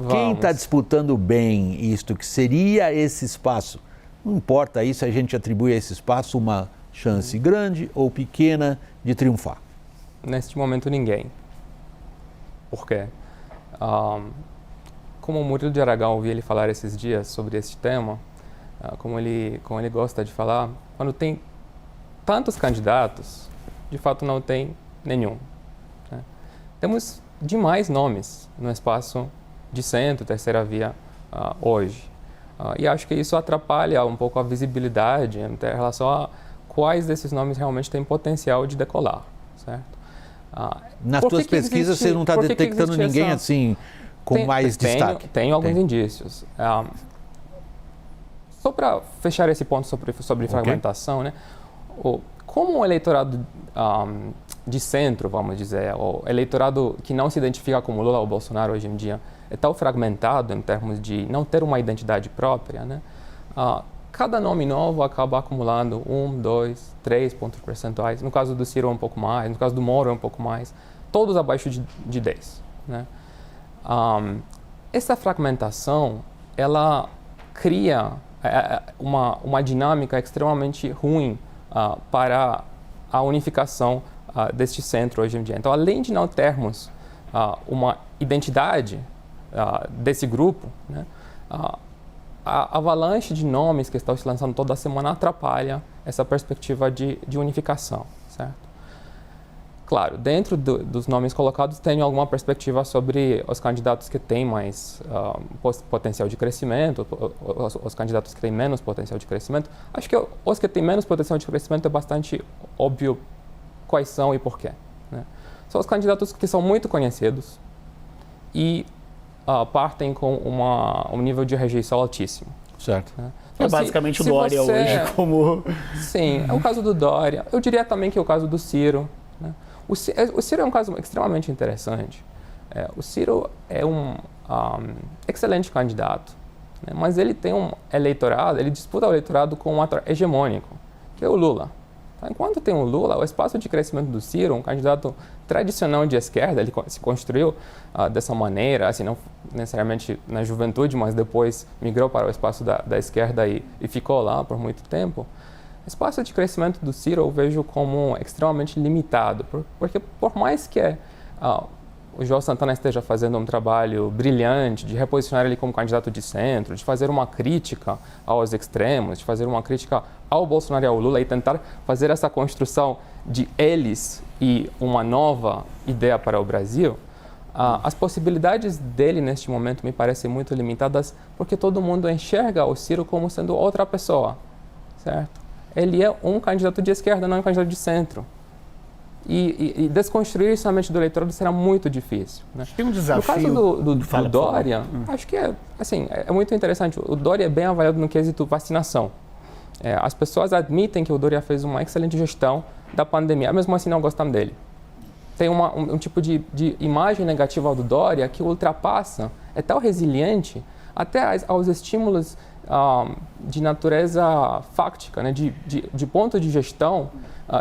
Quem está disputando bem isto, que seria esse espaço? Não importa isso, a gente atribui a esse espaço uma chance grande ou pequena de triunfar. Neste momento, ninguém. Por quê? Como o Murilo de Aragão, ouvi ele falar esses dias sobre esse tema, como ele gosta de falar, quando tem tantos candidatos, de fato não tem nenhum. Né? Temos demais nomes no espaço de centro, terceira via hoje. E acho que isso atrapalha um pouco a visibilidade em relação a quais desses nomes realmente têm potencial de decolar, certo? Nas tuas pesquisas você não está detectando ninguém assim com mais destaque? Tem alguns indícios. Só para fechar esse ponto sobre fragmentação, né? Como o eleitorado de centro, vamos dizer, o eleitorado que não se identifica como Lula ou Bolsonaro hoje em dia, é tão fragmentado em termos de não ter uma identidade própria, né? Cada nome novo acaba acumulando 1, 2, 3 pontos percentuais. No caso do Ciro, um pouco mais. No caso do Moro, um pouco mais. Todos abaixo de 10. Né? Essa fragmentação, ela cria uma dinâmica extremamente ruim para a unificação deste centro hoje em dia. Então, além de não termos uma identidade desse grupo, né, a avalanche de nomes que está se lançando toda semana atrapalha essa perspectiva de unificação, certo? Claro, dentro dos nomes colocados tem alguma perspectiva sobre os candidatos que têm mais potencial de crescimento, os candidatos que têm menos potencial de crescimento. Acho que os que têm menos potencial de crescimento é bastante óbvio quais são e por quê. Né? São os candidatos que são muito conhecidos e partem com um nível de rejeição altíssimo. Certo. Né? Então, basicamente o Dória hoje como... Sim, é o caso do Dória. Eu diria também que é o caso do Ciro. Né? O Ciro é um caso extremamente interessante. O Ciro é um excelente candidato, né? Mas ele tem um eleitorado, ele disputa o eleitorado com um ator hegemônico, que é o Lula. Enquanto tem o Lula, o espaço de crescimento do Ciro, um candidato tradicional de esquerda, ele se construiu dessa maneira, assim, não necessariamente na juventude, mas depois migrou para o espaço da esquerda e ficou lá por muito tempo. O espaço de crescimento do Ciro eu vejo como extremamente limitado, porque por mais que o João Santana esteja fazendo um trabalho brilhante de reposicionar ele como candidato de centro, de fazer uma crítica aos extremos, de fazer uma crítica ao Bolsonaro e ao Lula e tentar fazer essa construção de eles e uma nova ideia para o Brasil, as possibilidades dele neste momento me parecem muito limitadas porque todo mundo enxerga o Ciro como sendo outra pessoa, certo? Ele é um candidato de esquerda, não um candidato de centro. E desconstruir isso na mente do eleitorado será muito difícil. Né? Tem um desafio. No caso do Dória, acho que é muito interessante. O Dória é bem avaliado no quesito vacinação. As pessoas admitem que o Dória fez uma excelente gestão da pandemia, mesmo assim não gostam dele. Tem um tipo de imagem negativa do Dória que ultrapassa, é tão resiliente até aos estímulos de natureza fáctica, né? de ponto de gestão,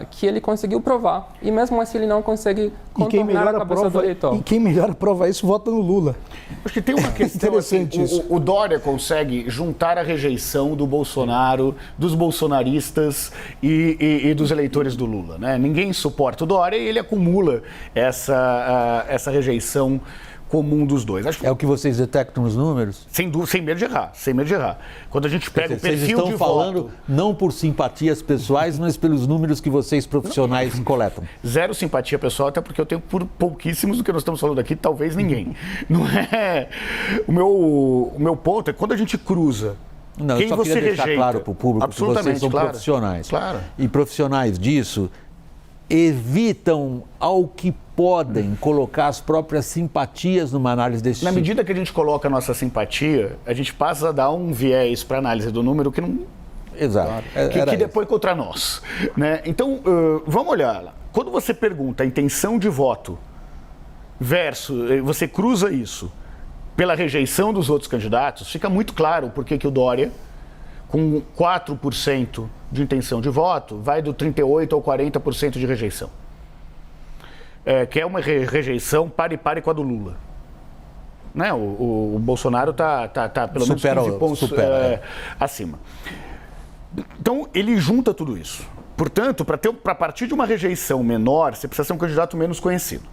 que ele conseguiu provar. E mesmo assim ele não consegue contornar a cabeça do eleitor. E quem melhor prova isso, vota no Lula. Acho que tem uma questão interessante assim, isso. O Dória consegue juntar a rejeição do Bolsonaro, dos bolsonaristas e dos eleitores do Lula. Né? Ninguém suporta o Dória e ele acumula essa rejeição comum dos dois. É o que vocês detectam nos números? Sem medo de errar, sem medo de errar. Quando a gente pega o perfil de voto... Vocês estão falando não por simpatias pessoais, mas pelos números que vocês profissionais coletam. Zero simpatia pessoal, até porque eu tenho por pouquíssimos do que nós estamos falando aqui, talvez ninguém. Não é... O meu ponto é quando a gente cruza. Não, quem eu só queria deixar claro para o público que vocês são profissionais. Claro. E profissionais disso evitam ao que podem colocar as próprias simpatias numa análise desse tipo. Na medida que a gente coloca a nossa simpatia, a gente passa a dar um viés para a análise do número que não... Exato. Que depois contra nós. Né? Então, vamos olhar lá. Quando você pergunta a intenção de voto versus... Você cruza isso pela rejeição dos outros candidatos, fica muito claro por que o Dória, com 4% de intenção de voto, vai do 38% ao 40% de rejeição. Que é uma rejeição pare com a do Lula. né? O Bolsonaro está pelo menos 15 pontos acima. Então, ele junta tudo isso. Portanto, para partir de uma rejeição menor, você precisa ser um candidato menos conhecido.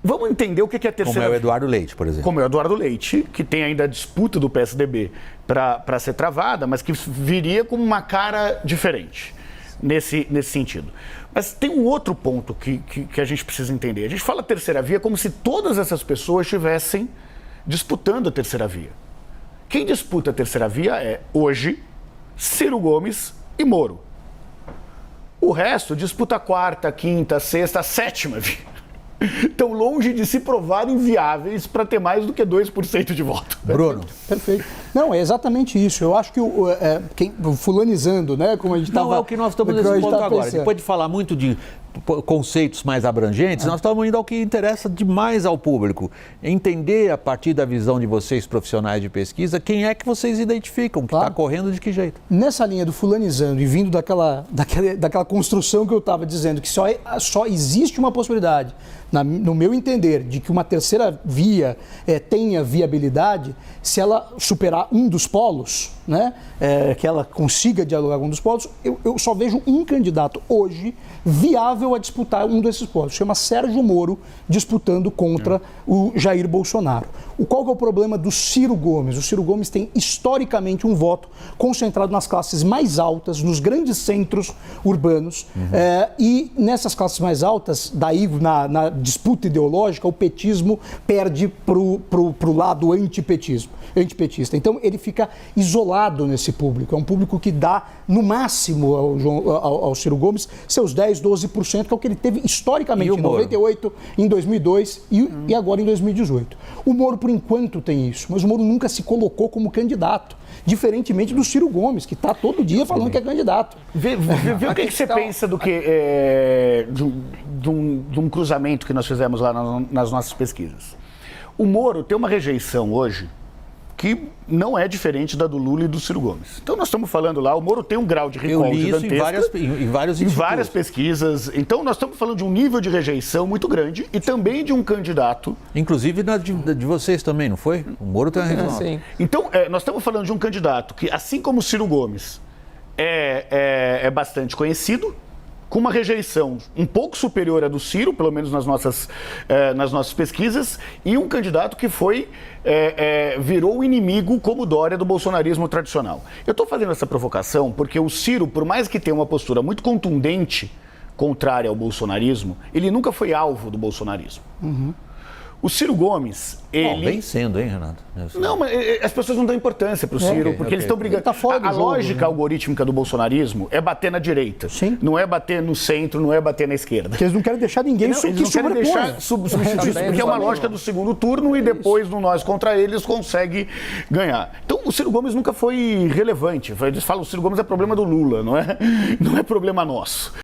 Vamos entender o que é a terceira... Como é o Eduardo Leite, por exemplo. Como é o Eduardo Leite, que tem ainda a disputa do PSDB para ser travada, mas que viria com uma cara diferente nesse sentido. Mas tem um outro ponto que a gente precisa entender. A gente fala terceira via como se todas essas pessoas estivessem disputando a terceira via. Quem disputa a terceira via é, hoje, Ciro Gomes e Moro. O resto disputa a quarta, quinta, sexta, sétima via. Estão longe de se provarem viáveis para ter mais do que 2% de voto. Bruno. Perfeito. Não, é exatamente isso. Eu acho que fulanizando, né? Como a gente estava... Não, é o que nós estamos nesse ponto agora. Depois de falar muito de conceitos mais abrangentes, nós estamos indo ao que interessa demais ao público. Entender, a partir da visão de vocês, profissionais de pesquisa, quem é que vocês identificam, que está correndo de que jeito. Nessa linha do fulanizando e vindo daquela construção que eu estava dizendo, que só existe uma possibilidade, no meu entender, de que uma terceira via tenha viabilidade, se ela superar um dos polos, né, que ela consiga dialogar com um dos polos, eu só vejo um candidato hoje viável a disputar um desses polos. Chama Sérgio Moro, disputando contra o Jair Bolsonaro. Qual que é o problema do Ciro Gomes? O Ciro Gomes tem historicamente um voto concentrado nas classes mais altas, nos grandes centros urbanos, e nessas classes mais altas, daí na disputa ideológica, o petismo perde pro lado antipetista. Então ele fica isolado nesse público. É um público que dá, no máximo, ao Ciro Gomes, seus 10, 12%, que é o que ele teve historicamente em 98, em 2002 e agora em 2018. O Moro, por enquanto, tem isso, mas o Moro nunca se colocou como candidato, diferentemente do Ciro Gomes, que está todo dia falando que é candidato. Vê o que você pensa do que de um cruzamento que nós fizemos lá nas nossas pesquisas. O Moro tem uma rejeição hoje que não é diferente da do Lula e do Ciro Gomes. Então nós estamos falando lá, o Moro tem um grau de recall gigantesco em várias pesquisas. Então nós estamos falando de um nível de rejeição muito grande e também de um candidato... Inclusive de vocês também, não foi? O Moro tem uma rejeição. Sim. Então nós estamos falando de um candidato que, assim como o Ciro Gomes, é bastante conhecido, com uma rejeição um pouco superior à do Ciro, pelo menos nas nossas pesquisas, e um candidato que virou o inimigo, como Dória, do bolsonarismo tradicional. Eu estou fazendo essa provocação porque o Ciro, por mais que tenha uma postura muito contundente contrária ao bolsonarismo, ele nunca foi alvo do bolsonarismo. O Ciro Gomes, ele... Bem sendo, hein, Renato? Não, mas as pessoas não dão importância para o Ciro, porque eles estão brigando. Ele tá fora do a jogo, lógica algorítmica do bolsonarismo é bater na direita. Sim. Não é bater no centro, não é bater na esquerda. Porque eles não querem deixar ninguém Eles não querem deixar substituir, porque é uma lógica do segundo turno e depois, no nós contra eles, consegue ganhar. Então, o Ciro Gomes nunca foi relevante. Eles falam que o Ciro Gomes é problema do Lula, não é problema nosso.